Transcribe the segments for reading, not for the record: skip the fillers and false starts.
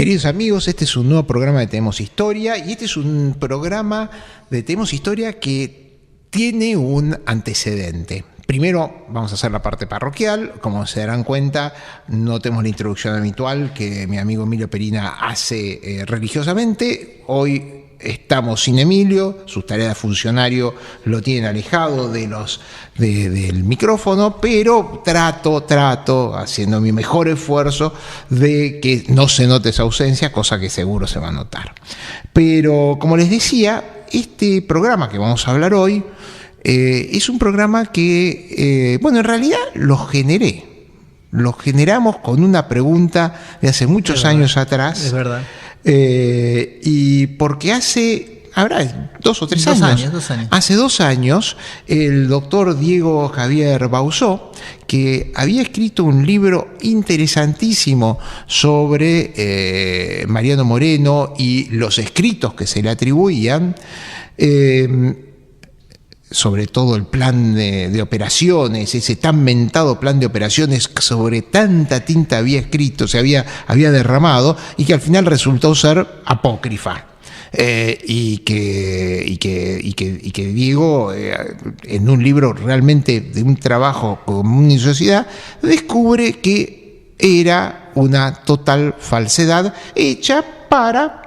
Queridos amigos, este es un nuevo programa de Tenemos Historia y este es un programa de Tenemos Historia que tiene un antecedente. Primero vamos a hacer la parte parroquial. Como se darán cuenta, no tenemos la introducción habitual que mi amigo Emilio Perina hace religiosamente. Hoy estamos sin Emilio, sus tareas de funcionario lo tienen alejado del micrófono, pero trato, haciendo mi mejor esfuerzo de que no se note esa ausencia, cosa que seguro se va a notar. Pero, como les decía, este programa que vamos a hablar hoy es un programa que, en realidad lo generamos con una pregunta de hace muchos años atrás. Es verdad. Y porque habrá 2 o 3 años. 2 años. Hace 2 años, el doctor Diego Javier Bauzó, que había escrito un libro interesantísimo sobre Mariano Moreno y los escritos que se le atribuían, sobre todo el plan de operaciones, ese tan mentado plan de operaciones sobre tanta tinta había escrito, había derramado, y que al final resultó ser apócrifa. Y que Diego, en un libro realmente de un trabajo con minuciosidad, descubre que era una total falsedad hecha para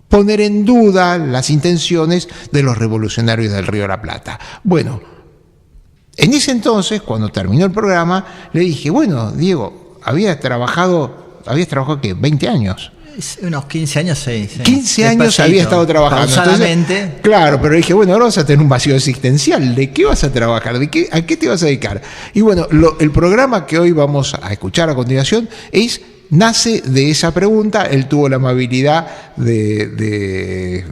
poner en duda las intenciones de los revolucionarios del Río de la Plata. Bueno, en ese entonces, cuando terminó el programa, le dije, bueno, Diego, habías trabajado ¿qué? 20 años. Unos 15 años, sí. 15 años había estado trabajando. Entonces, claro, pero dije, bueno, ahora vas a tener un vacío existencial. ¿De qué vas a trabajar? ¿A qué te vas a dedicar? Y bueno, el programa que hoy vamos a escuchar a continuación nace de esa pregunta. Él tuvo la amabilidad de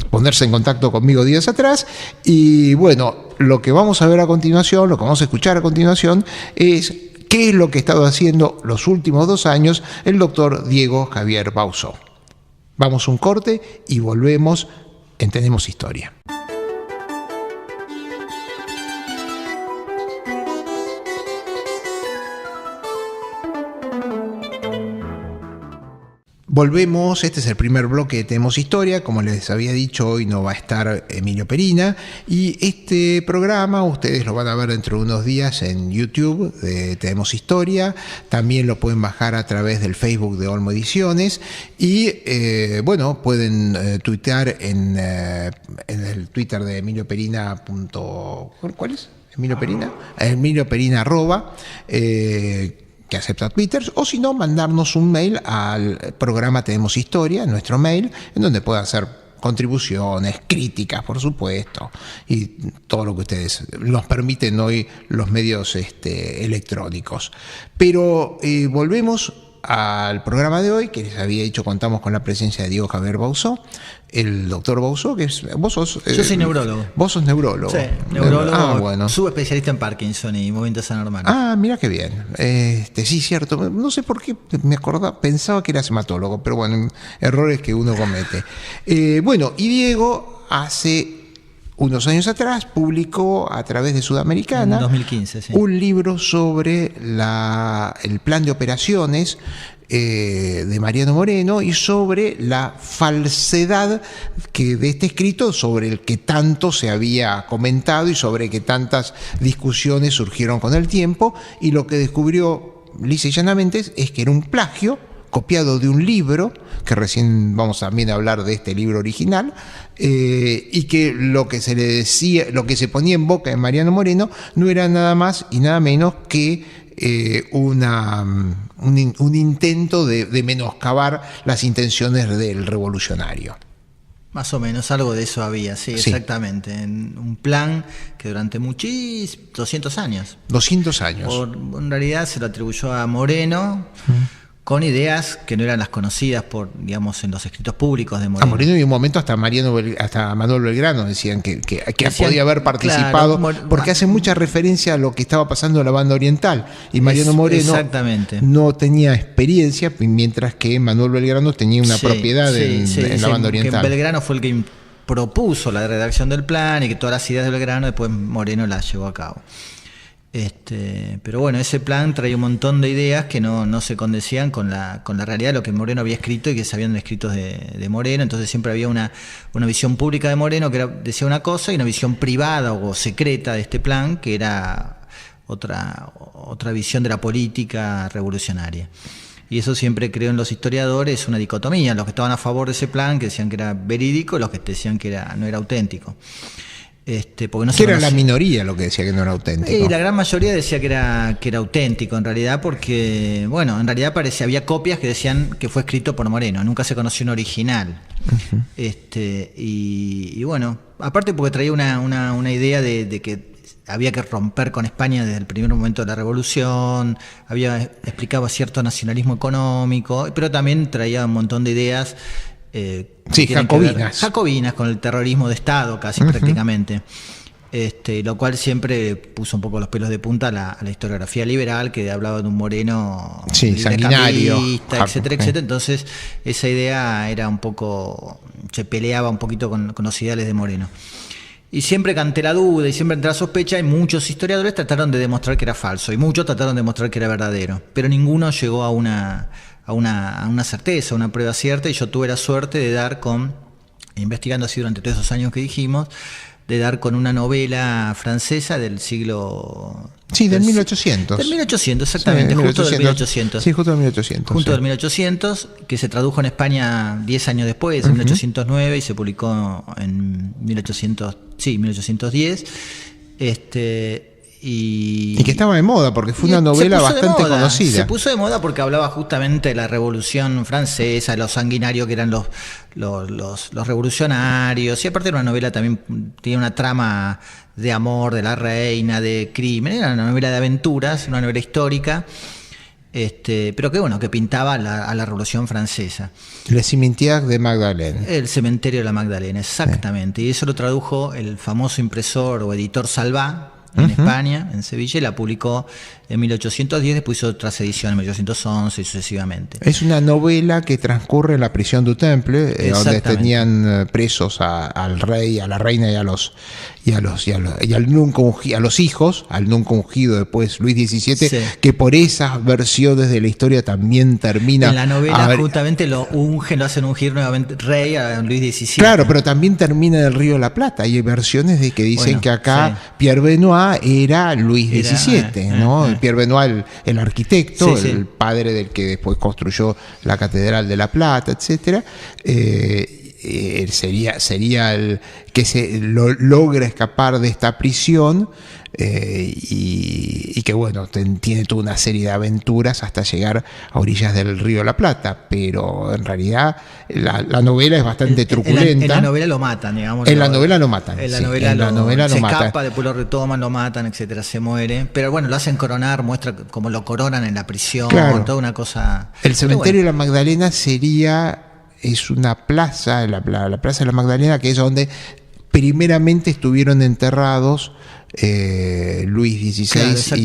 ponerse en contacto conmigo días atrás, y bueno, lo que vamos a ver a continuación, lo que vamos a escuchar a continuación es qué es lo que ha estado haciendo los últimos 2 años el doctor Diego Javier Bauzó. Vamos a un corte y volvemos en Tenemos Historia. Volvemos, este es el primer bloque de Tenemos Historia. Como les había dicho, hoy no va a estar Emilio Perina, y este programa ustedes lo van a ver dentro de unos días en YouTube de Tenemos Historia. También lo pueden bajar a través del Facebook de Olmo Ediciones y pueden tuitear en el Twitter de Emilio Perina. ¿Cuál es? ¿Emilio Perina? Emilio Perina que acepta Twitter, o si no, mandarnos un mail al programa Tenemos Historia, nuestro mail, en donde puedan hacer contribuciones, críticas, por supuesto, y todo lo que ustedes nos permiten hoy los medios electrónicos. Pero volvemos al programa de hoy, que les había dicho, contamos con la presencia de Diego Javier Bauzó, el doctor Bauzó, vos sos... Yo soy neurólogo. Vos sos neurólogo. Sí, neurólogo, bueno. Subespecialista en Parkinson y movimientos anormales. Mira qué bien. Sí, cierto. No sé por qué pensaba que eras hematólogo, pero bueno, errores que uno comete. Y Diego hace unos años atrás publicó a través de Sudamericana, en 2015, sí, un libro sobre el plan de operaciones de Mariano Moreno y sobre la falsedad de este escrito, sobre el que tanto se había comentado y sobre que tantas discusiones surgieron con el tiempo, y lo que descubrió lisa y llanamente es que era un plagio copiado de un libro, que recién vamos también a hablar de este libro original, y que lo que se le decía, lo que se ponía en boca de Mariano Moreno no era nada más y nada menos que un intento de menoscabar las intenciones del revolucionario. Más o menos algo de eso había, sí, exactamente. En un plan que durante 200 años. 200 años. En realidad se lo atribuyó a Moreno, con ideas que no eran las conocidas en los escritos públicos de Moreno. A Moreno y un momento hasta Manuel Belgrano decían que podía haber participado, claro, porque hace mucha referencia a lo que estaba pasando en la banda oriental, y Mariano Moreno no tenía experiencia, mientras que Manuel Belgrano tenía una propiedad en la banda oriental. Que Belgrano fue el que propuso la redacción del plan, y que todas las ideas de Belgrano después Moreno las llevó a cabo. Pero bueno, ese plan traía un montón de ideas que no se condecían con la realidad de lo que Moreno había escrito y que se habían escrito de Moreno. Entonces siempre había una visión pública de Moreno que decía una cosa y una visión privada o secreta de este plan que era otra visión de la política revolucionaria. Y eso siempre creó en los historiadores una dicotomía: los que estaban a favor de ese plan, que decían que era verídico, y los que decían que no era auténtico. Porque no que era la minoría lo que decía que no era auténtico. Y la gran mayoría decía que era auténtico en realidad, porque, bueno, en realidad había copias que decían que fue escrito por Moreno, nunca se conoció un original. Uh-huh. Y bueno, aparte porque traía una idea de que había que romper con España desde el primer momento de la Revolución, explicaba cierto nacionalismo económico, pero también traía un montón de ideas jacobinas con el terrorismo de Estado casi. Uh-huh. Prácticamente, lo cual siempre puso un poco los pelos de punta a la historiografía liberal, que hablaba de un Moreno sanguinario, etcétera, etcétera. Entonces esa idea era un poco, se peleaba un poquito con los ideales de Moreno. Y siempre ante la duda y siempre ante la sospecha, y muchos historiadores trataron de demostrar que era falso, y muchos trataron de demostrar que era verdadero, pero ninguno llegó a una certeza, a una prueba cierta. Y yo tuve la suerte de dar investigando así durante todos esos años que dijimos, de dar con una novela francesa del siglo... Sí, del 1800. Del 1800, exactamente, sí, justo del 1800. Sí, justo del 1800. Justo del 1800, que se tradujo en España 10 años después, en 1809, y se publicó en 1810. Y que estaba de moda, porque fue una novela bastante conocida. Se puso de moda porque hablaba justamente de la Revolución Francesa, de lo sanguinario que eran los revolucionarios, y aparte era una novela también, tenía una trama de amor de la reina, de crimen, era una novela de aventuras, una novela histórica, pero que bueno, que pintaba a la Revolución Francesa. Le Cimetière de Magdalene. El cementerio de la Magdalena, exactamente. Sí. Y eso lo tradujo el famoso impresor o editor Salvá, en España, en Sevilla, y la publicó en 1810, después hizo otras ediciones en 1811 y sucesivamente. Es una novela que transcurre en la prisión du Temple, donde tenían presos al rey, a la reina y a los hijos, al nunca ungido después Luis XVII, sí, que por esas versiones de la historia también termina... En la novela justamente lo hacen ungir nuevamente rey a Luis XVII. Claro, pero también termina en el Río de la Plata. Hay versiones de que dicen que acá sí, Pierre Benoit era Luis XVII, ¿no? Pierre Benoit, el arquitecto, sí, el padre del que después construyó la Catedral de La Plata, etcétera. Sería el que logra escapar de esta prisión, y que bueno, tiene toda una serie de aventuras hasta llegar a orillas del Río de la Plata, pero en realidad la novela es bastante truculenta. En la novela lo matan, digamos. En la novela lo matan. En la novela se escapa, después lo retoman, lo matan, etcétera, se muere. Pero bueno, lo hacen coronar, muestra cómo lo coronan en la prisión, claro, toda una cosa. El cementerio de la Magdalena es una plaza, la Plaza de la Magdalena, que es donde primeramente estuvieron enterrados Luis XVI,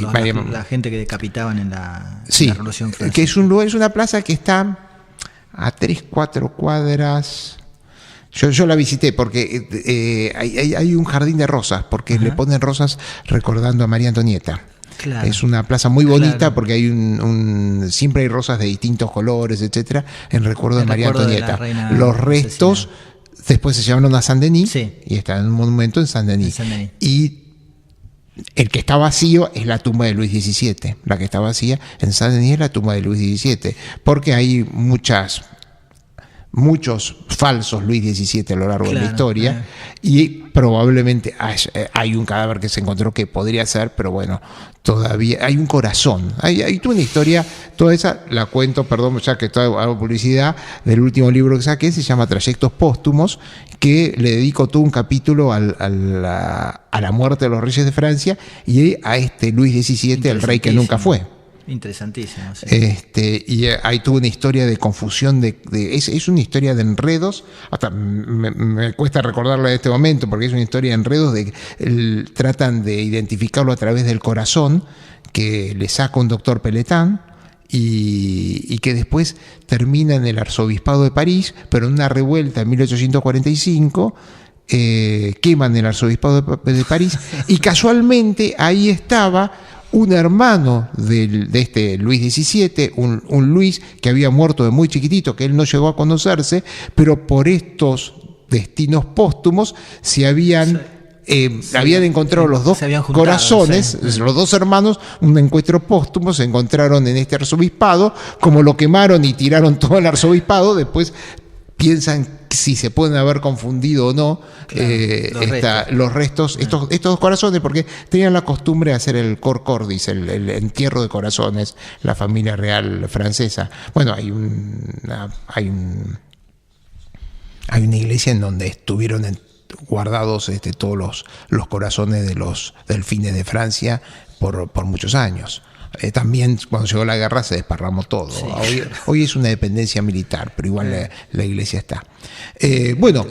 claro, la gente que decapitaban en la Revolución Francesa. Que es un lugar, es una plaza que está a 3-4 cuadras. Yo la visité porque hay un jardín de rosas, porque le ponen rosas recordando a María Antonieta. Claro. Es una plaza muy bonita, claro, porque hay siempre hay rosas de distintos colores, etcétera, en recuerdo de María Antonieta. Los restos después se llevaron a Saint-Denis, sí, y está en un monumento en Saint-Denis. Y el que está vacío es la tumba de Luis XVII. La que está vacía en Saint-Denis es la tumba de Luis XVII, porque hay muchos falsos Luis XVII a lo largo, claro, de la historia, y probablemente hay un cadáver que se encontró que podría ser, pero bueno, todavía hay un corazón. Hay toda una historia, toda esa la cuento, perdón, ya que hago publicidad, del último libro que saqué, se llama Trayectos Póstumos, que le dedico todo un capítulo a la muerte de los reyes de Francia y a Luis XVII, el rey que nunca fue. Interesantísimo, sí. Y hay toda una historia de confusión, es una historia de enredos, hasta me cuesta recordarla en este momento, porque es una historia de enredos tratan de identificarlo a través del corazón que le saca un doctor Pelletan, y que después termina en el arzobispado de París, pero en una revuelta en 1845 queman el arzobispado de París, y casualmente ahí estaba un hermano de este Luis XVII, un Luis que había muerto de muy chiquitito, que él no llegó a conocerse, pero por estos destinos póstumos se habían encontrado los dos corazones, los dos hermanos, un encuentro póstumo, se encontraron en este arzobispado, como lo quemaron y tiraron todo el arzobispado, después piensan si se pueden haber confundido o no los restos, estos dos corazones, porque tenían la costumbre de hacer el cor cordis, el entierro de corazones, la familia real francesa. Bueno, hay una iglesia en donde estuvieron guardados todos los corazones de los delfines de Francia por muchos años. También cuando llegó la guerra se desparramó todo. Sí. Hoy es una dependencia militar, pero igual la iglesia está. Bueno,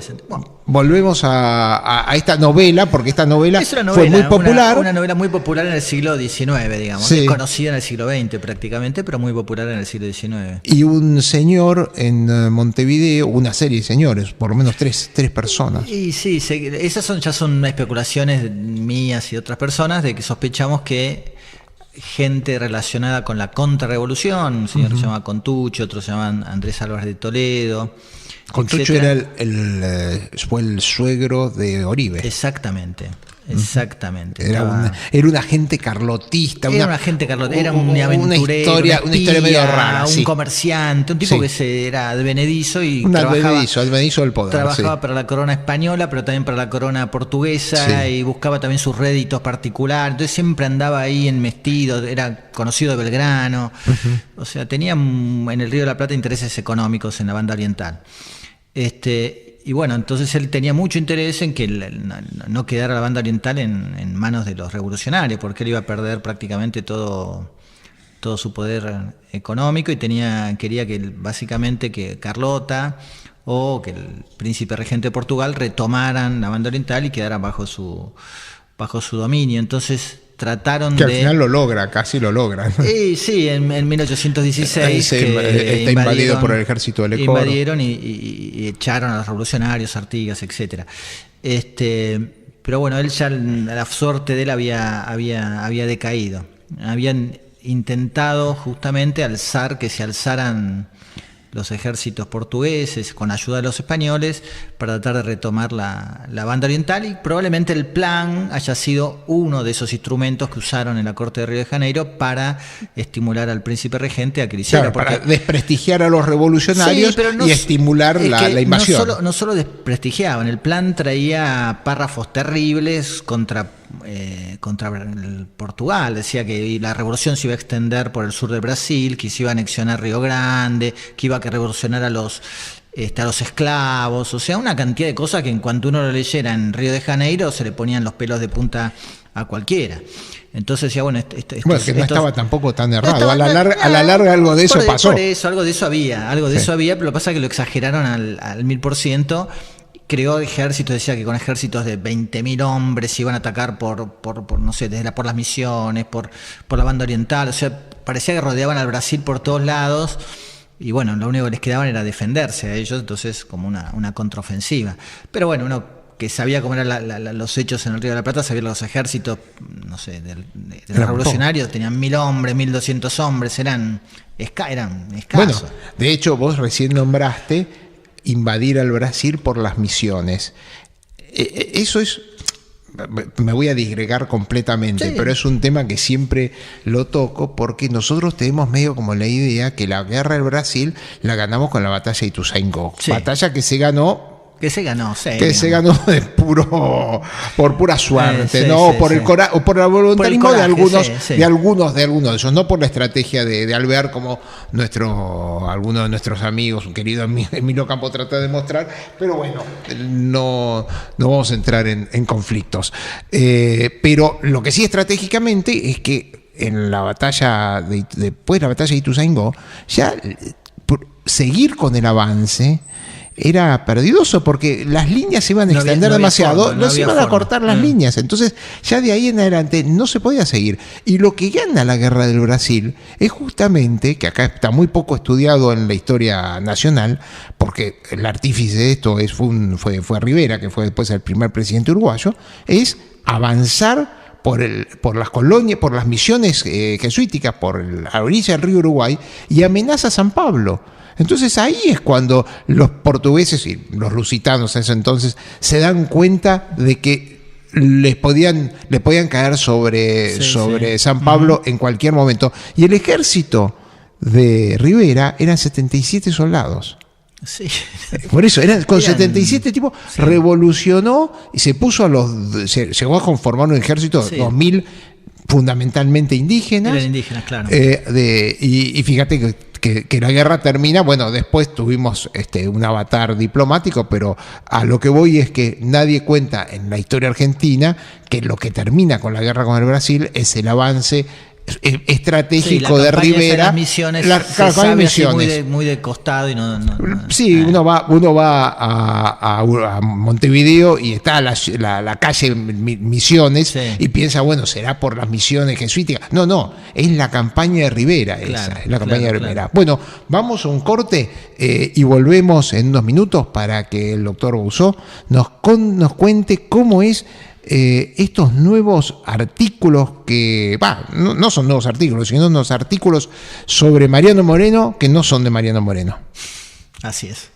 volvemos a esta novela, porque esta novela fue muy popular. Una novela muy popular en el siglo XIX, digamos. Sí. Conocida en el siglo XX prácticamente, pero muy popular en el siglo XIX. Y un señor en Montevideo, una serie de señores, por lo menos tres personas. Y sí, esas ya son especulaciones mías y de otras personas, de que sospechamos que gente relacionada con la contrarrevolución, un señor se llama Contucho, otros se llaman Andrés Álvarez de Toledo. Contucho era fue el suegro de Oribe. Exactamente. Era un agente carlotista. Era un aventurero, una historia medio rara. Un comerciante, un tipo que era advenedizo y advenedizo del poder. Trabajaba para la corona española, pero también para la corona portuguesa, y buscaba también sus réditos particulares. Entonces siempre andaba ahí enmestido, era conocido de Belgrano. O sea, tenía en el Río de la Plata intereses económicos en la banda oriental. Y bueno, entonces él tenía mucho interés en que no quedara la banda oriental en manos de los revolucionarios, porque él iba a perder prácticamente todo su poder económico, y quería que básicamente que Carlota o que el príncipe regente de Portugal retomaran la banda oriental y quedaran bajo su dominio. Entonces trataron que al final casi lo logran. Sí, en 1816 está invadido por el ejército del Ecoro. Invadieron y echaron a los revolucionarios, Artigas, etcétera. Pero bueno, él ya, la suerte de él había decaído. Habían intentado justamente que se alzaran los ejércitos portugueses con ayuda de los españoles para tratar de retomar la banda oriental, y probablemente el plan haya sido uno de esos instrumentos que usaron en la corte de Río de Janeiro para estimular al príncipe regente a que lo hiciera. Para desprestigiar a los revolucionarios y estimular la invasión. No solo desprestigiaban, el plan traía párrafos terribles contra Portugal. Decía que la revolución se iba a extender por el sur de Brasil, que se iba a anexionar Río Grande, que iba a revolucionar a los esclavos. O sea, una cantidad de cosas que en cuanto uno lo leyera en Río de Janeiro se le ponían los pelos de punta a cualquiera. Entonces decía, bueno, que no estaba tampoco tan errado. A la larga algo de eso pasó. Por eso, algo de eso había, pero lo que pasa es que lo exageraron al 1000%. Creó ejércitos, decía que con ejércitos de 20.000 hombres iban a atacar por no sé, por las Misiones, por la banda oriental. O sea, parecía que rodeaban al Brasil por todos lados, y bueno, lo único que les quedaban era defenderse a ellos, entonces como una contraofensiva. Pero bueno, uno que sabía cómo eran los hechos en el Río de la Plata, sabía que los ejércitos, no sé, de los revolucionarios tenían 1.000 hombres, 1.200 hombres, eran escasos. Bueno, de hecho, vos recién nombraste invadir al Brasil por las Misiones. Eso es, me voy a disgregar completamente, pero es un tema que siempre lo toco, porque nosotros tenemos medio como la idea que la guerra del Brasil la ganamos con la batalla de Ituzaingó, batalla que se ganó por pura suerte, por el voluntarismo de algunos de ellos, no por la estrategia de Alvear, como algunos de nuestros amigos, un querido Emilio Campo, trata de demostrar. Pero bueno, no vamos a entrar en conflictos. Pero lo que sí estratégicamente es que en la batalla después de la batalla de Ituzaingó, ya seguir con el avance era perdidoso porque las líneas se iban a extender demasiado, no se iban a cortar las líneas. Entonces, ya de ahí en adelante no se podía seguir. Y lo que gana la guerra del Brasil es justamente, que acá está muy poco estudiado en la historia nacional, porque el artífice de esto fue Rivera, que fue después el primer presidente uruguayo, es avanzar por las colonias, por las misiones jesuíticas, por la orilla del río Uruguay, y amenaza a San Pablo. Entonces ahí es cuando los portugueses y los lusitanos en ese entonces se dan cuenta de que le podían caer sobre San Pablo en cualquier momento. Y el ejército de Rivera eran 77 soldados. Sí. Por eso, con 77 tipos, revolucionó y se puso se llegó a conformar un ejército de 2000 fundamentalmente indígenas. Eran indígenas, claro. Y fíjate que la guerra termina, bueno, después tuvimos un avatar diplomático, pero a lo que voy es que nadie cuenta en la historia argentina que lo que termina con la guerra con el Brasil es el avance estratégico de Rivera. Las misiones, se sabe misiones. Muy de costado y no. Uno va a Montevideo y está la calle Misiones y piensa, bueno, será por las misiones jesuíticas. No, es la campaña de Rivera, es la campaña de Rivera. Bueno, vamos a un corte y volvemos en unos minutos para que el doctor Bouzó nos cuente cómo es estos nuevos artículos que, no son nuevos artículos, sino unos artículos sobre Mariano Moreno que no son de Mariano Moreno. Así es.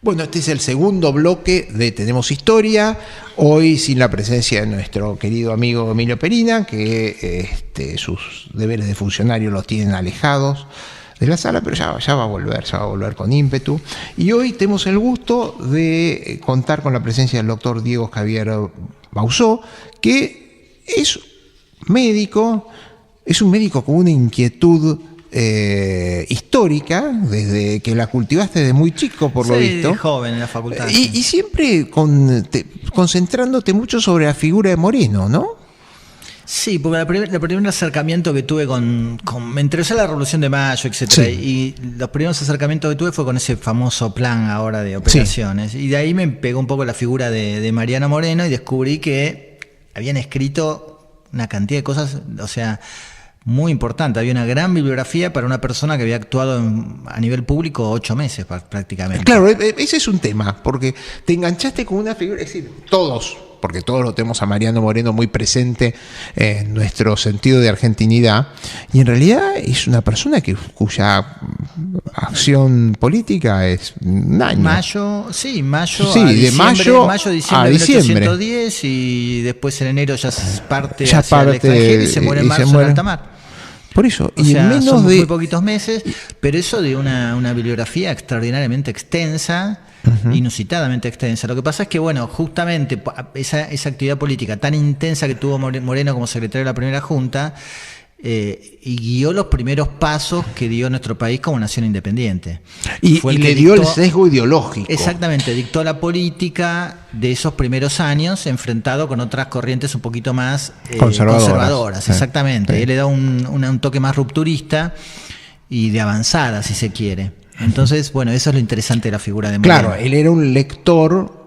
Bueno, este es el segundo bloque de Tenemos Historia, hoy sin la presencia de nuestro querido amigo Emilio Perina, que sus deberes de funcionario los tienen alejados de la sala, pero ya va a volver con ímpetu. Y hoy tenemos el gusto de contar con la presencia del doctor Diego Javier Bouzó, que es médico, es un médico con una inquietud histórica, desde que la cultivaste desde muy chico, por lo visto. Sí, joven en la facultad. Y siempre concentrándote mucho sobre la figura de Moreno, ¿no? Sí, porque el primer acercamiento que tuve me interesó la Revolución de Mayo, etcétera, y los primeros acercamientos que tuve fue con ese famoso plan ahora de operaciones, y de ahí me pegó un poco la figura de Mariano Moreno y descubrí que habían escrito una cantidad de cosas, o sea, muy importante. Había una gran bibliografía para una persona que había actuado a nivel público 8 meses prácticamente. Claro, ese es un tema, porque te enganchaste con una figura, es decir, porque todos lo tenemos a Mariano Moreno muy presente en nuestro sentido de argentinidad, y en realidad es una persona cuya acción política es un año. Mayo de diciembre, mayo a diciembre de 1810, y después en enero ya parte hacia el extranjero y se muere en marzo en alta mar. Por eso, y en menos son muy poquitos meses, pero eso de una bibliografía extraordinariamente extensa, inusitadamente extensa. Lo que pasa es que, bueno, justamente esa actividad política tan intensa que tuvo Moreno como secretario de la primera Junta, y guió los primeros pasos que dio nuestro país como nación independiente. Y le dio el sesgo ideológico. Exactamente, dictó la política de esos primeros años enfrentado con otras corrientes un poquito más conservadoras. Exactamente, él le da un toque más rupturista y de avanzada, si se quiere. Entonces, bueno, eso es lo interesante de la figura de Moreno. Claro, él era un lector.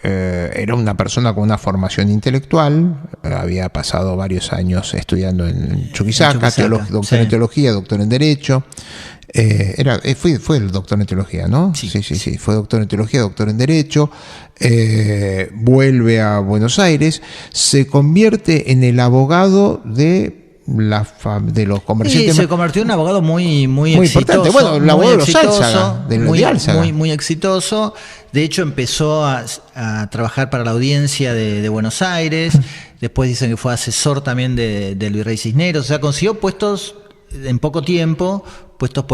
Era una persona con una formación intelectual, había pasado varios años estudiando en Chuquisaca, doctor en teología, doctor en derecho, fue el doctor en teología, ¿no? Sí, fue doctor en teología, doctor en derecho, vuelve a Buenos Aires, se convierte en el abogado de los comerciantes. Sí, se convirtió en un abogado muy exitoso. Importante. Bueno, el abogado de los Álzaga, muy exitoso. De hecho, empezó a trabajar para la audiencia de Buenos Aires. Después dicen que fue asesor también del virrey Cisneros. O sea, consiguió puestos en poco tiempo, puestos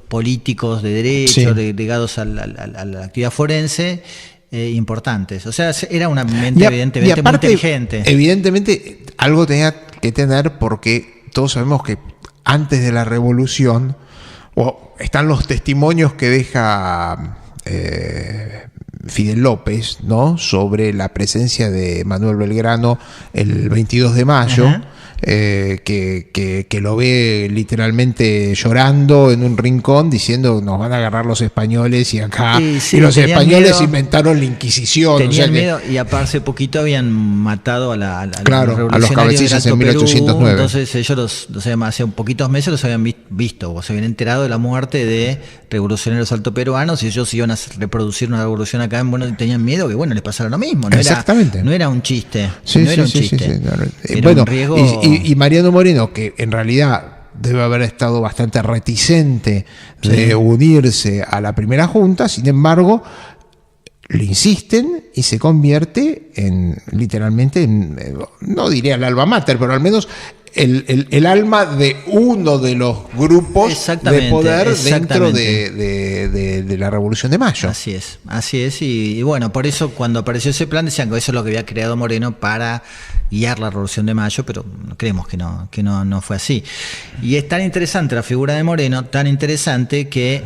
políticos de derecho, ligados a la actividad forense, importantes. O sea, era una mente evidentemente muy inteligente. Evidentemente, algo tenía que tener, porque todos sabemos que antes de la revolución están los testimonios que deja Fidel López, ¿no? Sobre la presencia de Manuel Belgrano el 22 de mayo. Ajá. Que lo ve literalmente llorando en un rincón diciendo nos van a agarrar los españoles y acá Sí, y los españoles miedo, inventaron la Inquisición. Tenían miedo y hace poquito habían matado a los cabecillas en 1809. Entonces ellos hace poquitos meses los habían visto o se habían enterado de la muerte de revolucionarios altoperuanos y ellos iban a reproducir una revolución acá en Buenos, tenían miedo que les pasara lo mismo. Exactamente. No era un chiste. Sí, no era sí, un chiste. Sí. Era bueno, un riesgo. Y Mariano Moreno, que en realidad debe haber estado bastante reticente de unirse a la primera junta, sin embargo, le insisten y se convierte literalmente no diría el alma mater, pero al menos el alma de uno de los grupos de poder dentro de la Revolución de Mayo. Así es. Y bueno, por eso cuando apareció ese plan decían que eso es lo que había creado Moreno para guiar la Revolución de Mayo, pero creemos que no fue así. Y es tan interesante la figura de Moreno, tan interesante que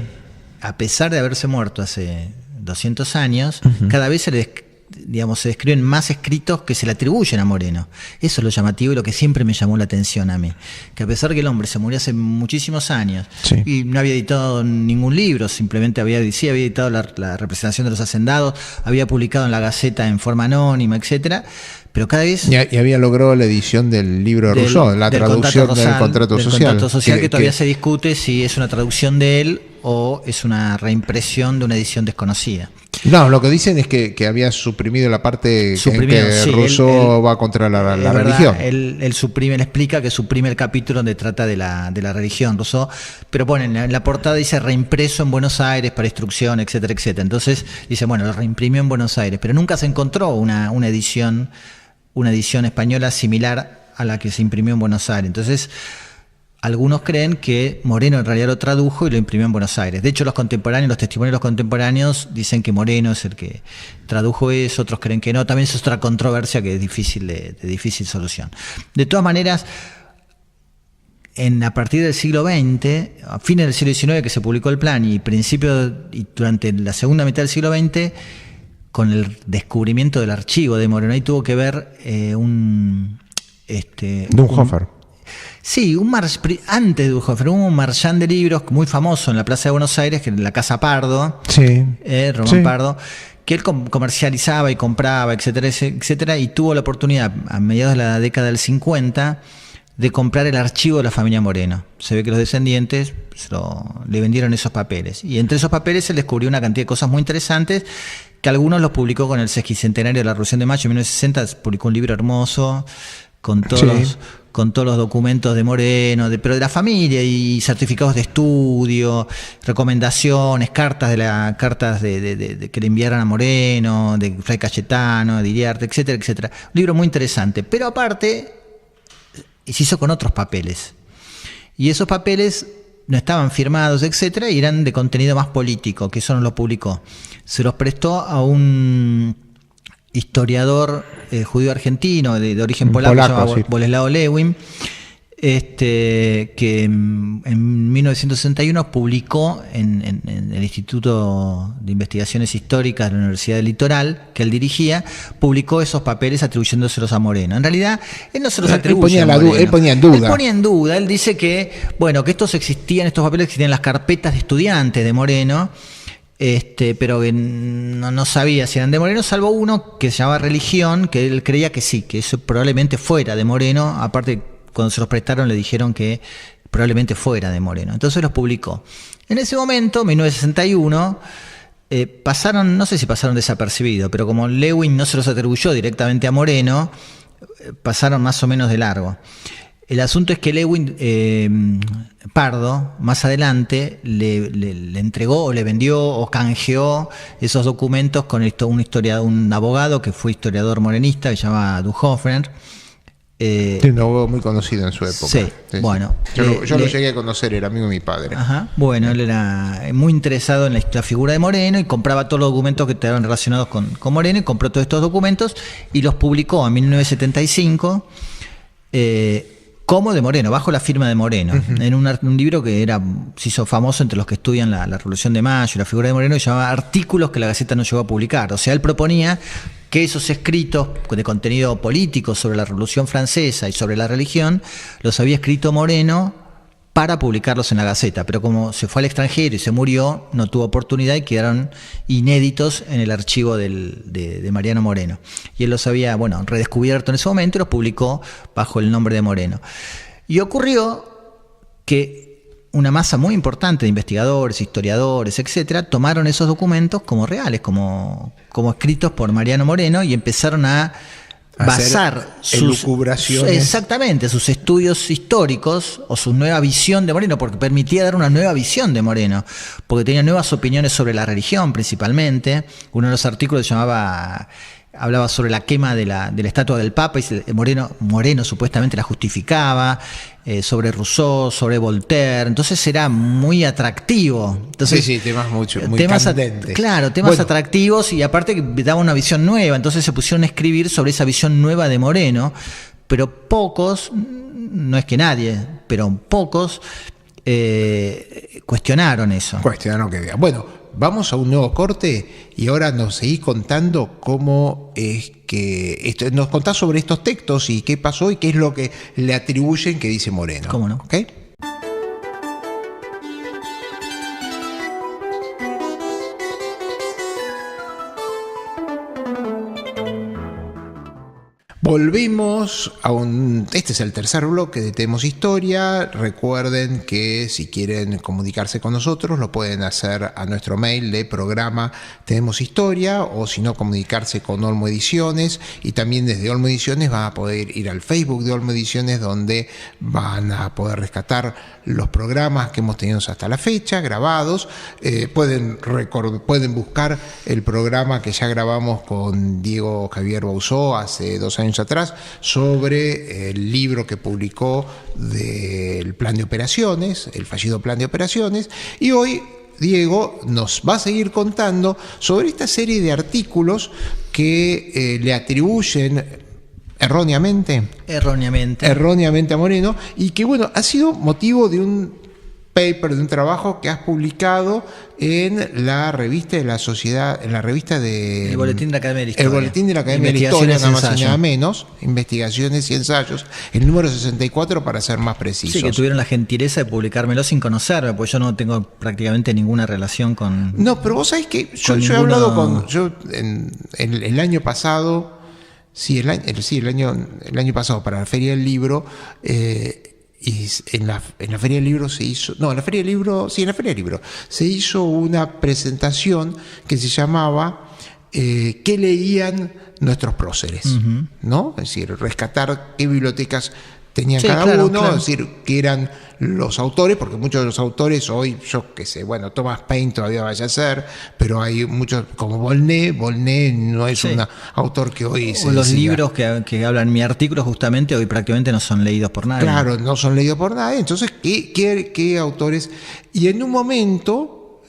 a pesar de haberse muerto hace 200 años, cada vez se describen más escritos que se le atribuyen a Moreno. Eso es lo llamativo y lo que siempre me llamó la atención a mí. Que a pesar que el hombre se murió hace muchísimos años y no había editado ningún libro, simplemente había editado la representación de los hacendados, había publicado en la Gaceta en forma anónima, etcétera. Pero cada vez... Y había logrado la edición del libro de Rousseau, la traducción del contrato social. Que todavía se discute si es una traducción de él o es una reimpresión de una edición desconocida. No, lo que dicen es que había suprimido la parte en que Rousseau va contra la religión. Él explica que suprime el capítulo donde trata de la religión, Rousseau, pero en la portada dice reimpreso en Buenos Aires para instrucción, etcétera, etcétera. Entonces dice, lo reimprimió en Buenos Aires, pero nunca se encontró una edición española similar a la que se imprimió en Buenos Aires. Entonces, algunos creen que Moreno en realidad lo tradujo y lo imprimió en Buenos Aires. De hecho, los testimonios de los contemporáneos dicen que Moreno es el que tradujo eso, otros creen que no. También es otra controversia que es difícil de difícil solución. De todas maneras, a partir del siglo XX, a fines del siglo XIX que se publicó el plan y durante la segunda mitad del siglo XX, con el descubrimiento del archivo de Moreno, ahí tuvo que ver Dunhofer. Sí, antes de Dunhofer, hubo un marchand de libros muy famoso en la Plaza de Buenos Aires, que es la Casa Pardo, Román Pardo, que él comercializaba y compraba, etcétera, etcétera, y tuvo la oportunidad a mediados de la década del 50 de comprar el archivo de la familia Moreno. Se ve que los descendientes le vendieron esos papeles. Y entre esos papeles se descubrió una cantidad de cosas muy interesantes, que algunos los publicó con el sesquicentenario de la Revolución de Mayo. En 1960 publicó un libro hermoso con todos los documentos de Moreno, pero de la familia, y certificados de estudio, recomendaciones, cartas de que le enviaran a Moreno, de Fray Cayetano, de Iriarte, etcétera, etcétera. Un libro muy interesante, pero aparte se hizo con otros papeles. Y esos papeles no estaban firmados, etcétera, y eran de contenido más político, que eso no lo publicó. Se los prestó a un historiador judío argentino de origen polaco, se llama Boleslao Lewin, que en 1961 publicó en el Instituto de Investigaciones Históricas de la Universidad del Litoral, que él dirigía, publicó esos papeles atribuyéndoselos a Moreno. En realidad, él no se los atribuye a Moreno. Él ponía en duda. Él dice que estos papeles existían en las carpetas de estudiantes de Moreno, pero que no sabía si eran de Moreno, salvo uno que se llamaba Religión, que él creía que sí, que eso probablemente fuera de Moreno. Aparte, cuando se los prestaron le dijeron que probablemente fuera de Moreno. Entonces los publicó. En ese momento, 1961, no sé si pasaron desapercibidos, pero como Lewin no se los atribuyó directamente a Moreno, pasaron más o menos de largo. El asunto es que Lewin Pardo, más adelante, le entregó o le vendió o canjeó esos documentos con un abogado que fue historiador morenista, que se llama Dunhofer. Un abogado muy conocido en su época. Sí. Bueno. Yo lo llegué a conocer, era amigo de mi padre. Ajá. Bueno, él era muy interesado en la figura de Moreno y compraba todos los documentos que estaban relacionados con Moreno, y compró todos estos documentos y los publicó en 1975. como de Moreno, bajo la firma de Moreno, en un libro que se hizo famoso entre los que estudian la Revolución de Mayo y la figura de Moreno, que se llamaba Artículos que la Gaceta no llegó a publicar. O sea, él proponía que esos escritos de contenido político sobre la Revolución Francesa y sobre la religión los había escrito Moreno para publicarlos en la Gaceta, pero como se fue al extranjero y se murió, no tuvo oportunidad y quedaron inéditos en el archivo de Mariano Moreno. Y él los había, redescubierto en ese momento y los publicó bajo el nombre de Moreno. Y ocurrió que una masa muy importante de investigadores, historiadores, etcétera, tomaron esos documentos como reales, como escritos por Mariano Moreno, y empezaron a basar sus estudios históricos o su nueva visión de Moreno, porque permitía dar una nueva visión de Moreno, porque tenía nuevas opiniones sobre la religión principalmente. Uno de los artículos hablaba sobre la quema de la estatua del Papa, y Moreno supuestamente la justificaba, sobre Rousseau, sobre Voltaire. Entonces era muy atractivo. Entonces, temas muy candentes. Claro, temas atractivos, y aparte que daba una visión nueva. Entonces se pusieron a escribir sobre esa visión nueva de Moreno, pero pocos, no es que nadie, pero pocos cuestionaron eso. Cuestionaron que diga. Bueno, vamos a un nuevo corte y ahora nos seguís contando cómo es que nos contás sobre estos textos y qué pasó y qué es lo que le atribuyen que dice Moreno. ¿Cómo no? ¿Okay? Volvimos este es el tercer bloque de Tenemos Historia. Recuerden que si quieren comunicarse con nosotros lo pueden hacer a nuestro mail de programa Tenemos Historia, o si no, comunicarse con Olmo Ediciones, y también desde Olmo Ediciones van a poder ir al Facebook de Olmo Ediciones, donde van a poder rescatar los programas que hemos tenido hasta la fecha, grabados. Pueden buscar el programa que ya grabamos con Diego Javier Bauzó hace 2 años atrás, sobre el libro que publicó del plan de operaciones, el fallido plan de operaciones, y hoy Diego nos va a seguir contando sobre esta serie de artículos que le atribuyen erróneamente a Moreno, y que ha sido motivo de un paper, de un trabajo que has publicado en la revista de la Sociedad, en la revista de el Boletín de la Academia de la Historia. El Boletín de la Academia de la Historia, nada más y nada menos, Investigaciones y Ensayos, el número 64 para ser más precisos. Sí, que tuvieron la gentileza de publicármelo sin conocerme, porque yo no tengo prácticamente ninguna relación con... No, pero vos sabés que yo he hablado en el año pasado, el año pasado para la Feria del Libro, y en la Feria del Libro se hizo una presentación que se llamaba ¿qué leían nuestros próceres? ¿No? Es decir, rescatar qué bibliotecas tenían cada uno, claro. Es decir, que eran los autores, porque muchos de los autores hoy, yo qué sé, Thomas Paine todavía vaya a ser, pero hay muchos, como Volney no es un autor que hoy se los libros que hablan en mi artículo justamente hoy prácticamente no son leídos por nadie. Claro, no son leídos por nadie. Entonces, ¿qué autores? Y en un momento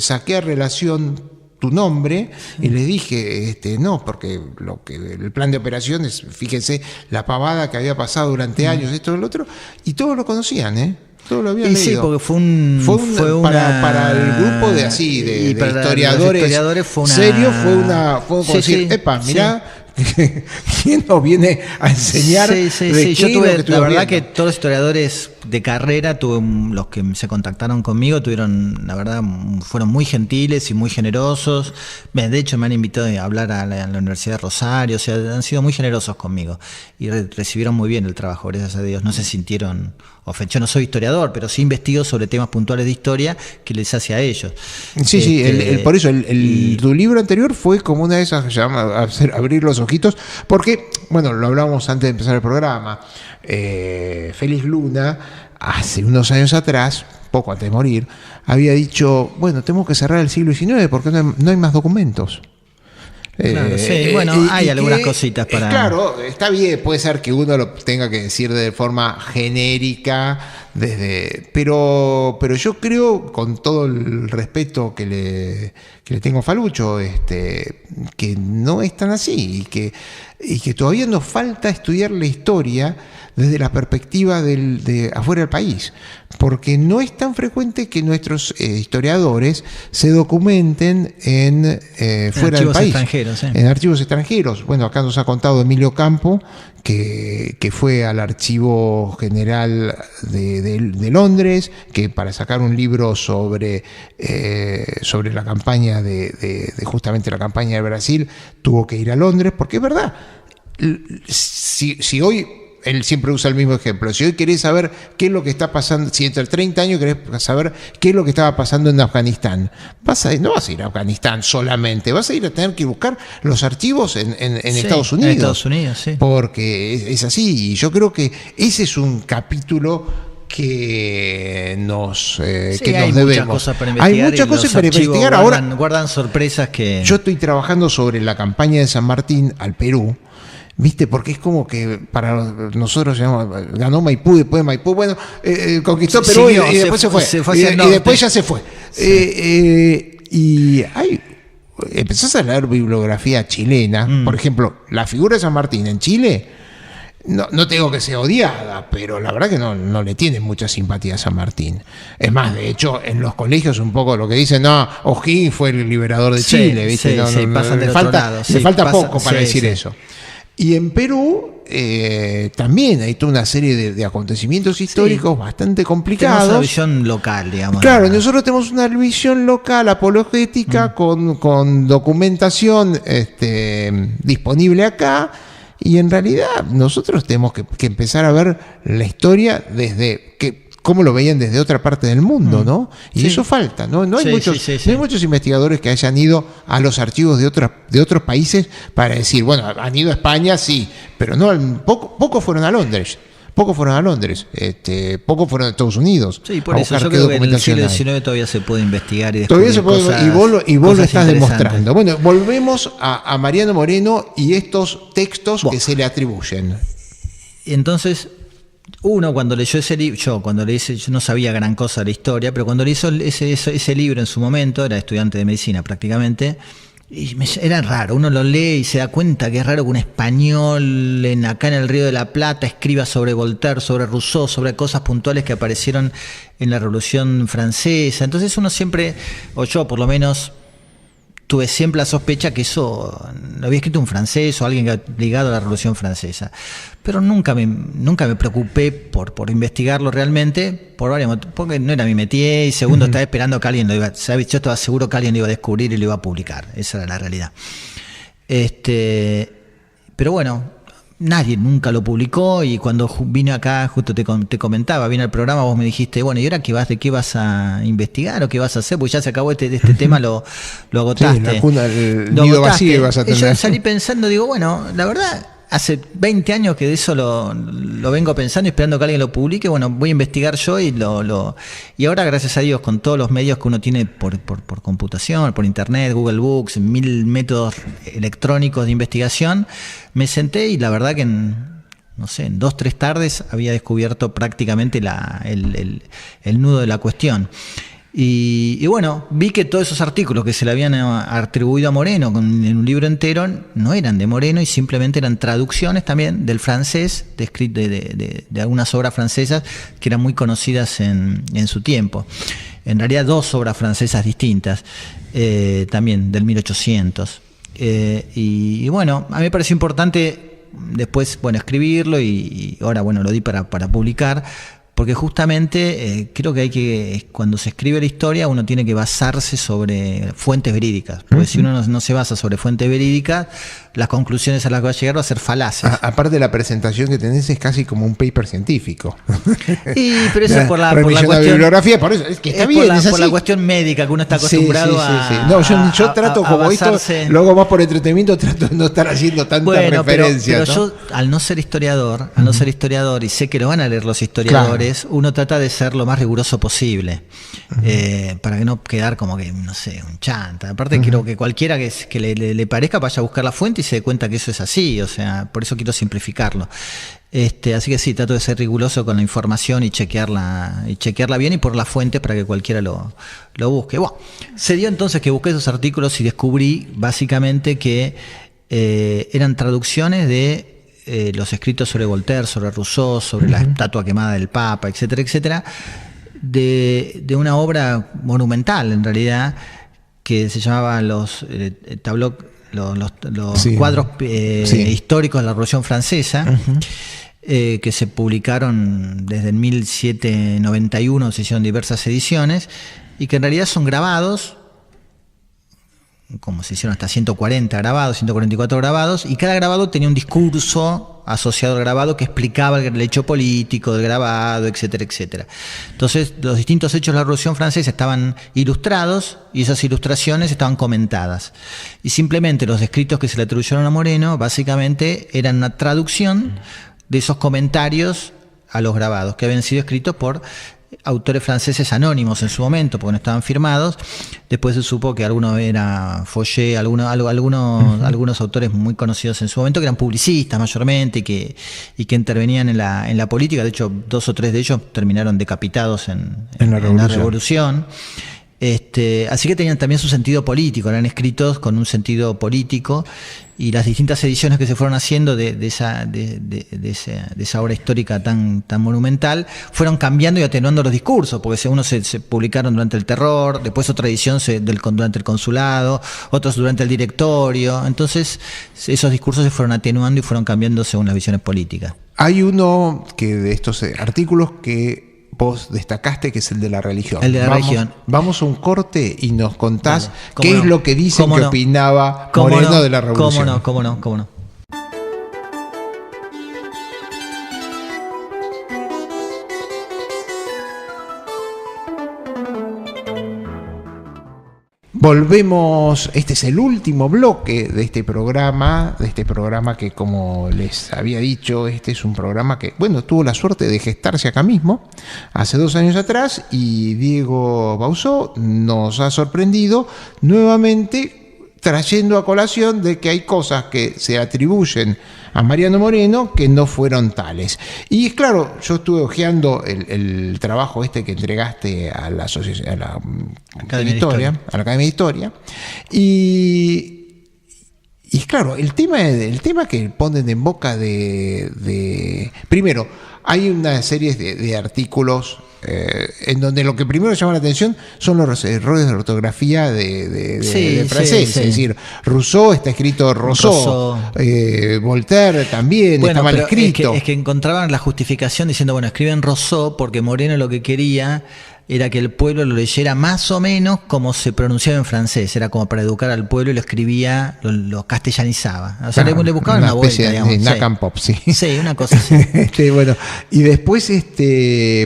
saqué a relación tu nombre y les dije, no, porque el plan de operaciones, fíjense la pavada que había pasado durante años, esto y lo otro, y todos lo conocían, todos lo habían leído. Sí, porque para el grupo de historiadores serios fue decir, epa, mirá, ¿quién nos viene a enseñar? Sí. Yo tuve, la verdad que todos los historiadores de carrera, los que se contactaron conmigo, fueron muy gentiles y muy generosos. De hecho, me han invitado a hablar a la Universidad de Rosario, o sea, han sido muy generosos conmigo y recibieron muy bien el trabajo, gracias a Dios. No se sintieron ofendidos. Yo no soy historiador, pero sí investigo sobre temas puntuales de historia que les hace a ellos. Por eso tu libro anterior fue como una de esas que se llama abrir los ojitos, porque, lo hablábamos antes de empezar el programa. Félix Luna, hace unos años atrás, poco antes de morir, había dicho, tenemos que cerrar el siglo XIX porque no hay más documentos. Claro, hay algunas cositas para... Claro, está bien, puede ser que uno lo tenga que decir de forma genérica, pero yo creo, con todo el respeto que le tengo a Falucho, que no es tan así, y que todavía nos falta estudiar la historia desde la perspectiva de afuera del país, porque no es tan frecuente que nuestros historiadores se documenten en fuera del país, en archivos extranjeros. Bueno, acá nos ha contado Emilio Campo que fue al Archivo General de Londres, que para sacar un libro sobre la campaña de justamente la campaña de Brasil tuvo que ir a Londres, porque es verdad, si hoy él siempre usa el mismo ejemplo. Si hoy querés saber qué es lo que está pasando, si entre 30 años querés saber qué es lo que estaba pasando en Afganistán, no vas a ir a Afganistán solamente, vas a ir a tener que buscar los archivos en Estados Unidos. En Estados Unidos, sí. Porque es así, y yo creo que ese es un capítulo que nos debemos. Muchas cosas para investigar. Hay muchas cosas para investigar. Ahora guardan sorpresas que... Yo estoy trabajando sobre la campaña de San Martín al Perú. ¿Viste? Porque es como que para nosotros ganó Maipú, después de Maipú, bueno, conquistó Perú y después se fue. Y después ya se fue. Empezás a leer bibliografía chilena, por ejemplo, la figura de San Martín en Chile, no tengo que ser odiada, pero la verdad que no le tienen mucha simpatía a San Martín. Es más, de hecho, en los colegios un poco lo que dicen, no, O'Higgins fue el liberador de Chile, ¿viste? Le falta poco para decir eso. Y en Perú también hay toda una serie de acontecimientos históricos bastante complicados. Tenemos una visión local, digamos. Claro, nosotros tenemos una visión local, apologética, con documentación disponible acá. Y en realidad nosotros tenemos que empezar a ver la historia desde cómo lo veían desde otra parte del mundo, ¿no? Y eso falta, ¿no? No hay muchos investigadores que hayan ido a los archivos de otros países para decir, bueno, han ido a España, sí, pero no, pocos fueron a Londres. Pocos fueron a Estados Unidos. Sí, por eso yo creo que en el siglo XIX todavía se puede investigar y descubrir cosas, y vos lo estás demostrando. Bueno, volvemos a Mariano Moreno y estos textos que se le atribuyen. Entonces, uno cuando leyó ese libro, yo no sabía gran cosa de la historia, pero cuando leí ese libro en su momento, era estudiante de medicina prácticamente, y era raro, uno lo lee y se da cuenta que es raro que un español acá en el Río de la Plata escriba sobre Voltaire, sobre Rousseau, sobre cosas puntuales que aparecieron en la Revolución Francesa. Entonces uno siempre, o yo por lo menos, tuve siempre la sospecha que eso lo había escrito un francés o alguien ligado a la Revolución Francesa. Pero nunca me preocupé por investigarlo realmente, porque no era mi métier, y segundo, estaba esperando que alguien lo iba a... Yo estaba seguro que alguien lo iba a descubrir y lo iba a publicar. Esa era la realidad. Pero bueno, nadie nunca lo publicó, y cuando vine acá, justo te comentaba, vine al programa, vos me dijiste, bueno, ¿y ahora de qué vas a investigar o qué vas a hacer? Porque ya se acabó este tema, lo agotaste. Sí, el nido vacío vas a tener. Yo salí pensando, digo, bueno, la verdad, hace 20 años que de eso lo vengo pensando y esperando que alguien lo publique. Bueno, voy a investigar yo y ahora, gracias a Dios, con todos los medios que uno tiene por computación, por internet, Google Books, 1000 métodos electrónicos de investigación, me senté y la verdad que en 2-3 tardes había descubierto prácticamente el nudo de la cuestión. Y bueno, vi que todos esos artículos que se le habían atribuido a Moreno en un libro entero no eran de Moreno, y simplemente eran traducciones también del francés, de algunas obras francesas que eran muy conocidas en su tiempo. En realidad 2 obras francesas distintas, también del 1800. Y bueno, a mí me pareció importante después, escribirlo, y ahora, lo di para publicar. Porque justamente creo que cuando se escribe la historia uno tiene que basarse sobre fuentes verídicas. Porque si uno no se basa sobre fuentes verídicas, las conclusiones a las que va a llegar va a ser falaces. Aparte, la presentación que tenés es casi como un paper científico. Pero eso es por la cuestión bibliografía, por eso es que está bien, por la cuestión médica que uno está acostumbrado a... No, yo trato como esto, luego más por entretenimiento, trato de no estar haciendo tantas referencias. Pero yo, al no ser historiador, y sé que lo van a leer los historiadores, uno trata de ser lo más riguroso posible, para que no quedar como que, un chanta. Aparte, quiero que cualquiera que le parezca vaya a buscar la fuente y se dé cuenta que eso es así. O sea, por eso quiero simplificarlo. Así que sí, trato de ser riguroso con la información y chequearla bien, y por la fuente para que cualquiera lo busque. Bueno, se dio entonces que busqué esos artículos y descubrí básicamente que eran traducciones de los escritos sobre Voltaire, sobre Rousseau, sobre la estatua quemada del Papa, etcétera, etcétera, de una obra monumental en realidad, que se llamaba los tableaux, los sí, cuadros sí, históricos de la Revolución Francesa, que se publicaron desde el 1791, se hicieron diversas ediciones, y que en realidad son grabados, como se hicieron hasta 140 grabados, 144 grabados, y cada grabado tenía un discurso asociado al grabado que explicaba el hecho político del grabado, etcétera, etcétera. Entonces, los distintos hechos de la Revolución Francesa estaban ilustrados y esas ilustraciones estaban comentadas. Y simplemente los escritos que se le atribuyeron a Moreno, básicamente, eran una traducción de esos comentarios a los grabados, que habían sido escritos por autores franceses anónimos en su momento, porque no estaban firmados. Después se supo que alguno era Fauché, algunos autores muy conocidos en su momento, que eran publicistas mayormente y que intervenían en la política. De hecho, 2 o 3 de ellos terminaron decapitados en la Revolución. Así que tenían también su sentido político, eran escritos con un sentido político, y las distintas ediciones que se fueron haciendo de esa obra histórica tan monumental fueron cambiando y atenuando los discursos, porque unos se publicaron durante el terror, después otra edición durante el consulado, otros durante el directorio. Entonces esos discursos se fueron atenuando y fueron cambiando según las visiones políticas. Hay uno de estos artículos que vos destacaste, que es el de la religión. El de la religión. Vamos a un corte y nos contás qué es lo que dicen que opinaba Moreno de la revolución. ¿Cómo no? Volvemos, este es el último bloque de este programa que, como les había dicho, este es un programa que, tuvo la suerte de gestarse acá mismo, hace 2 años atrás, y Diego Bauzó nos ha sorprendido nuevamente trayendo a colación de que hay cosas que se atribuyen a Mariano Moreno que no fueron tales. Y claro, yo estuve hojeando el trabajo que entregaste a la asociación, a la Academia de Historia, y claro, el tema que ponen en boca de primero, hay una serie de artículos en donde lo que primero llama la atención son los errores de ortografía de francés. Sí. Es decir, Rousseau está escrito Rousseau. Voltaire también está mal escrito. Es que encontraban la justificación diciendo, escriben Rousseau porque Moreno lo que quería era que el pueblo lo leyera más o menos como se pronunciaba en francés, era como para educar al pueblo, y lo escribía, lo castellanizaba. O sea, le buscaban una vuelta, digamos. Nacan Pop, sí. Sí, una cosa así. Y después,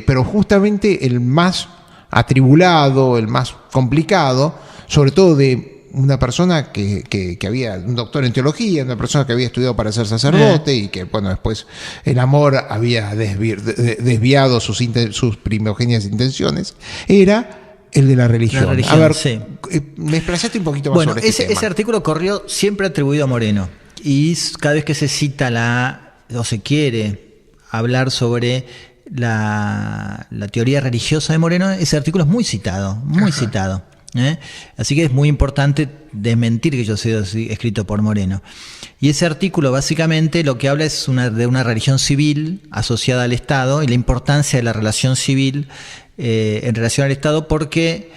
pero justamente el más atribulado, el más complicado, sobre todo de una persona que había, un doctor en teología, una persona que había estudiado para ser sacerdote y que, después el amor había desviado sus primogénias intenciones, era el de la religión. A ver, sí. Me explayaste un poquito más sobre este tema. Ese artículo corrió siempre atribuido a Moreno, y cada vez que se cita o se quiere hablar sobre la teoría religiosa de Moreno, ese artículo es muy citado, citado. Así que es muy importante desmentir que yo sea escrito por Moreno. Y ese artículo básicamente lo que habla es de una religión civil asociada al Estado, y la importancia de la relación civil en relación al Estado, porque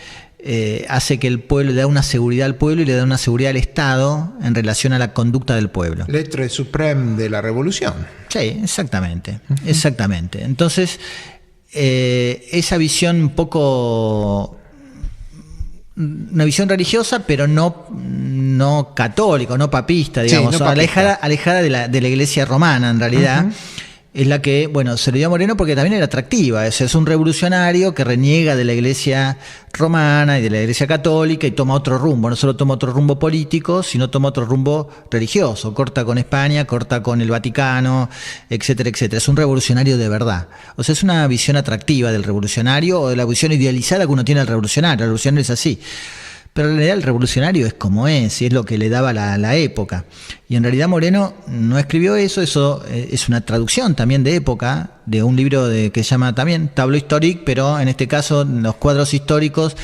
hace que el pueblo, le da una seguridad al pueblo y le da una seguridad al Estado en relación a la conducta del pueblo. L'être suprême de la revolución. Sí, exactamente. Exactamente. Entonces, esa visión un poco, una visión religiosa, pero no católica, no papista, digamos, sí, alejada de la iglesia romana, en realidad. Es la que, se le dio a Moreno porque también era atractiva. Es un revolucionario que reniega de la iglesia romana y de la iglesia católica y toma otro rumbo. No solo toma otro rumbo político, sino toma otro rumbo religioso. Corta con España, corta con el Vaticano, etcétera, etcétera. Es un revolucionario de verdad. O sea, es una visión atractiva del revolucionario, o de la visión idealizada que uno tiene del revolucionario. El revolucionario es así. Pero en realidad el revolucionario es como es, y es lo que le daba la época. Y en realidad Moreno no escribió eso es una traducción también de época, de un libro que se llama también Tableau historique, pero en este caso los cuadros históricos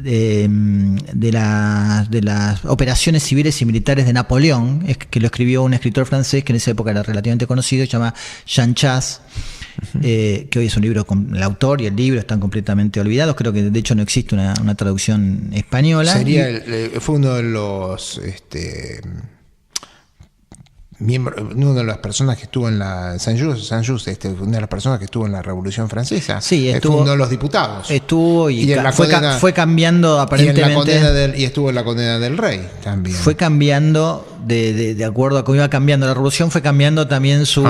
de las operaciones civiles y militares de Napoleón, que lo escribió un escritor francés que en esa época era relativamente conocido, se llama Jean Chas, que hoy es un libro con el autor y el libro están completamente olvidados. Creo que de hecho no existe una traducción española. Fue uno de los una de las personas que estuvo en la Saint-Just, una de las personas que estuvo en la Revolución Francesa. Sí, fue uno de los diputados. Estuvo y fue cambiando aparentemente. Y estuvo en la condena del rey también. Fue cambiando de acuerdo a cómo iba cambiando la revolución, fue cambiando también su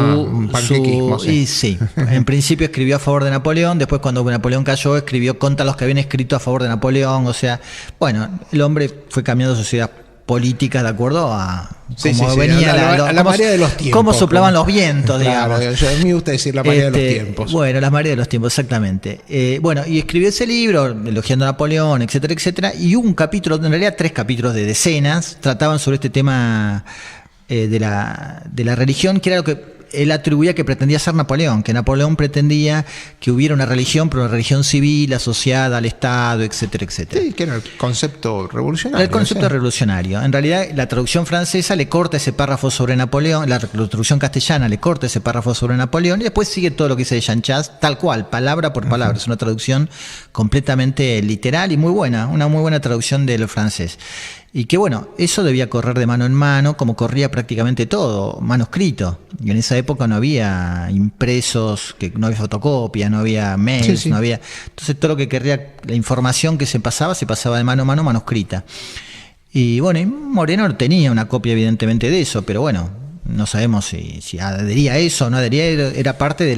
panquequismo. Y sí, en principio escribió a favor de Napoleón, después cuando Napoleón cayó escribió contra los que habían escrito a favor de Napoleón. O sea, bueno, el hombre fue cambiando su sociedad política de acuerdo a cómo venía la marea de los tiempos, cómo soplaban los vientos, digamos. Claro, a mí me gusta decir la marea de los tiempos. Bueno, las mareas de los tiempos, exactamente. Bueno, y escribió ese libro elogiando a Napoleón, etcétera, etcétera, y un capítulo, en realidad 3 capítulos de decenas, trataban sobre este tema de la religión, que era lo que él atribuía que pretendía ser Napoleón, que Napoleón pretendía que hubiera una religión, pero una religión civil asociada al Estado, etcétera, etcétera. Sí, que era el concepto revolucionario. El concepto revolucionario. En realidad, la traducción francesa le corta ese párrafo sobre Napoleón, la traducción castellana le corta ese párrafo sobre Napoleón, y después sigue todo lo que dice Jean Chas, tal cual, palabra por palabra. Es una traducción completamente literal y muy buena, una muy buena traducción del francés. Y que bueno, eso debía correr de mano en mano, como corría prácticamente todo, manuscrito. Y en esa época no había impresos, que no había fotocopias, no había mails, no había. Entonces todo lo que querría, la información que se pasaba de mano a mano manuscrita. Y bueno, y Moreno tenía una copia evidentemente de eso, pero bueno, no sabemos si adhería a eso o no adhería, era parte de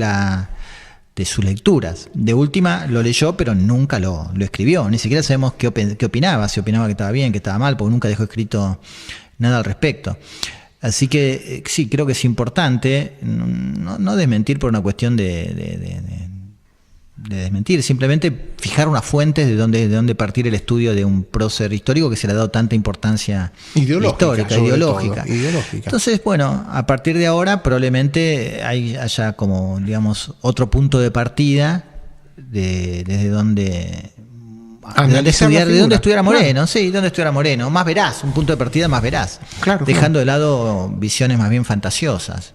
sus lecturas. De última lo leyó, pero nunca lo escribió. Ni siquiera sabemos qué opinaba, si opinaba que estaba bien, que estaba mal, porque nunca dejó escrito nada al respecto. Así que sí, creo que es importante no desmentir por una cuestión de desmentir, simplemente fijar unas fuentes de dónde partir el estudio de un prócer histórico que se le ha dado tanta importancia histórica, ideológica. Entonces, bueno, a partir de ahora probablemente haya como, digamos, otro punto de partida desde donde estudiar a Moreno, sí, donde estudiar a Moreno, más veraz, un punto de partida más veraz, dejando de lado visiones más bien fantasiosas.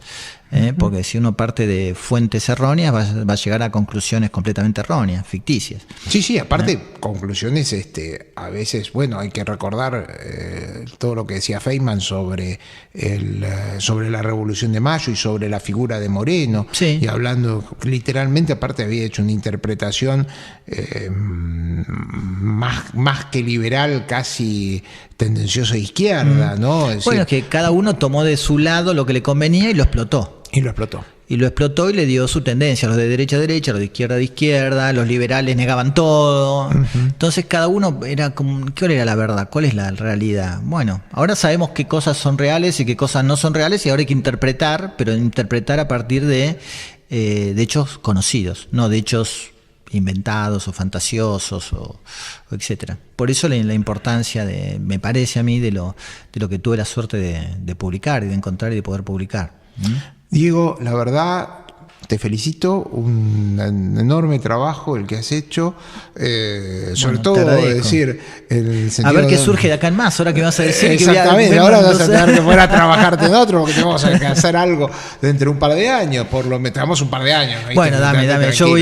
Porque si uno parte de fuentes erróneas va a llegar a conclusiones completamente erróneas, ficticias. Sí, aparte conclusiones a veces, bueno, hay que recordar todo lo que decía Feynman sobre la Revolución de Mayo y sobre la figura de Moreno, y hablando literalmente, aparte había hecho una interpretación más que liberal, casi tendenciosa izquierda, ¿no? Es bueno, es que cada uno tomó de su lado lo que le convenía y lo explotó. Y lo explotó. Y le dio su tendencia. Los de derecha, los de izquierda, los liberales negaban todo. Entonces cada uno era como, ¿cuál era la verdad? ¿Cuál es la realidad? Bueno, ahora sabemos qué cosas son reales y qué cosas no son reales, y ahora hay que interpretar, pero interpretar a partir de hechos conocidos, no de hechos inventados o fantasiosos o etcétera. Por eso la importancia me parece a mí, de lo que tuve la suerte de publicar y de encontrar y de poder publicar. Diego, la verdad, te felicito, un enorme trabajo el que has hecho, sobre todo decir el sentido, a ver qué surge de acá en más, ahora que vas a decir. Exactamente, ahora vas a tener que poner a trabajarte en otro, porque tenemos que hacer algo dentro de un par de años, por lo menos tenemos un par de años. Bueno, dame, yo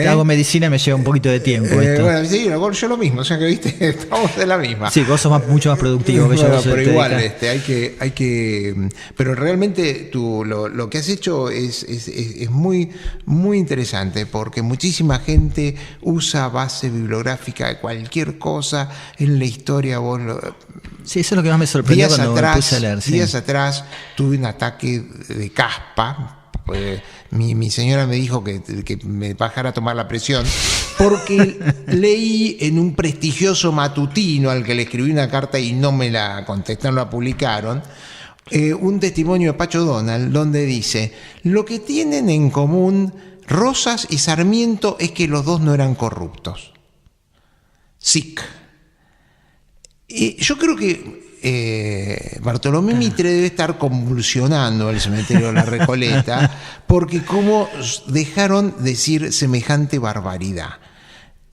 hago medicina, me lleva un poquito de tiempo. Bueno, sí, yo lo mismo, o sea que viste, estamos de la misma. Sí, vos sos mucho más productivo que yo. Bueno, pero igual, hay que, pero realmente lo que has hecho es muy, muy interesante, porque muchísima gente usa base bibliográfica de cualquier cosa en la historia. Sí, eso es lo que más me sorprendió cuando me puse a leer. Días atrás tuve un ataque de caspa. Mi señora me dijo que me bajara a tomar la presión, porque leí en un prestigioso matutino al que le escribí una carta y no me la contestaron, la publicaron, un testimonio de Pacho Donald, donde dice: lo que tienen en común Rosas y Sarmiento es que los dos no eran corruptos. Sic. Yo creo que Bartolomé Mitre debe estar convulsionando el cementerio de la Recoleta, porque cómo dejaron decir semejante barbaridad.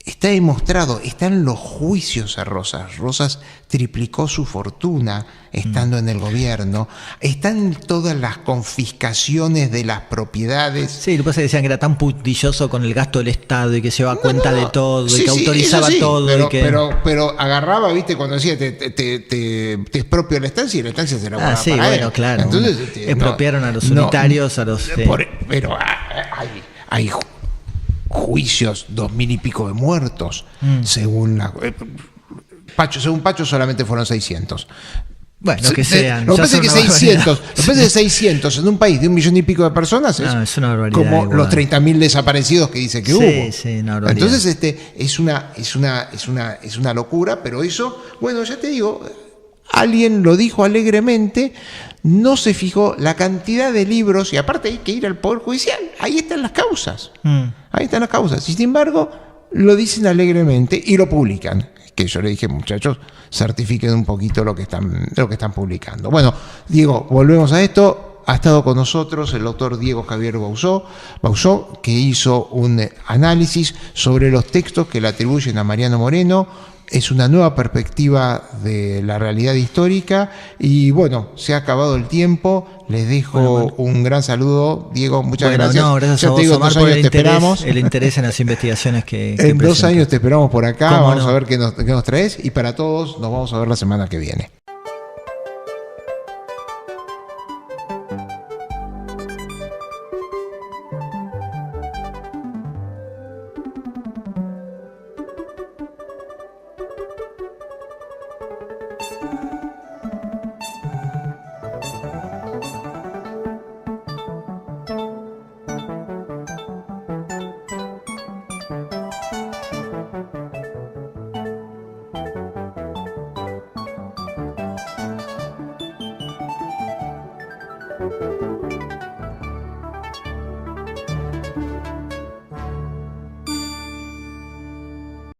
Está demostrado, están los juicios a Rosas. Rosas triplicó su fortuna estando en el gobierno. Están todas las confiscaciones de las propiedades. Sí, lo que pasa es que decían que era tan puntilloso con el gasto del Estado y que se daba cuenta de todo y que autorizaba todo. Pero agarraba, viste, cuando decía te expropio la estancia y la estancia se la guardaba sí, para bueno, él. claro. Entonces, expropiaron a los unitarios, a los... pero hay juicios, 2000 y pico de muertos, según según Pacho solamente fueron 600. Bueno, que sean. Lo que pasa es que 600 en un país de 1 millón y pico de personas es una barbaridad. Como igual. los 30.000 desaparecidos que dice que hubo. Sí, una barbaridad. Entonces es una locura, pero eso, bueno, ya te digo, alguien lo dijo alegremente. No se fijó la cantidad de libros, y aparte hay que ir al Poder Judicial, ahí están las causas. Ahí están las causas. Y sin embargo, lo dicen alegremente y lo publican. Que yo le dije, muchachos, certifiquen un poquito lo que están publicando. Bueno, Diego, volvemos a esto. Ha estado con nosotros el doctor Diego Javier Bauzó, que hizo un análisis sobre los textos que le atribuyen a Mariano Moreno. Es una nueva perspectiva de la realidad histórica y bueno, se ha acabado el tiempo. Les dejo un gran saludo, Diego, muchas gracias. No, gracias a vos, Omar, por el interés en las investigaciones que en 2 años te esperamos por acá, vamos a ver qué nos traes y para todos nos vamos a ver la semana que viene.